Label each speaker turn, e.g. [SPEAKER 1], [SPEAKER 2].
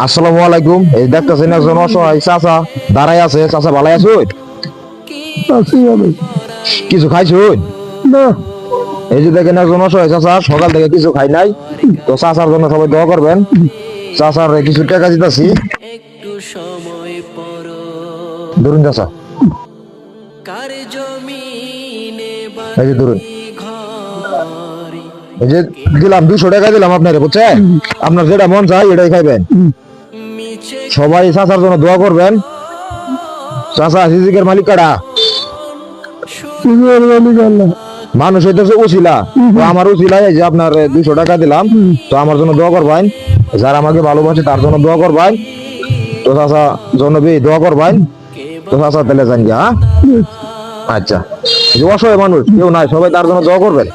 [SPEAKER 1] আসসালামু আলাইকুম। এই দেখতেছেন একজন অসহায় চাচা দাঁড়াই আছে। চাচা ভালাই আছো? কিছু খাইছুন?
[SPEAKER 2] না।
[SPEAKER 1] এই যে দেখেন একজন অসহায় চাচা সকাল থেকে কিছু খাই নাই। তো চাচার জন্য সবাই দোয়া করবেন। চাচার কিছু টাকা দিতেছি, ধরুন চাচা, এই যে ধরুন, এই যে দিলাম 200 টাকা দিলাম আপনারে, বুঝছেন? আপনার যেটা মন চায় এটাই খাইবেন। সবাই চাচার জন্য দোয়া করবেন। চাচা রিজিকের মালিক কারা? মানুষ হইতেছে উছিলা, তো আমার উছিলা এই যে আপনার 200 টাকা দিলাম, তো আমার জন্য দোয়া করবেন। যারা আমাকে ভালোবাসে তার জন্য দোয়া করবেন। তো চাচা জন্য দোয়া করবেন। তো চাচা তাহলে যান গিয়া, হ্যাঁ? আচ্ছা, যে অসহায় মানুষ কেউ নাই, সবাই তার জন্য দোয়া করবেন।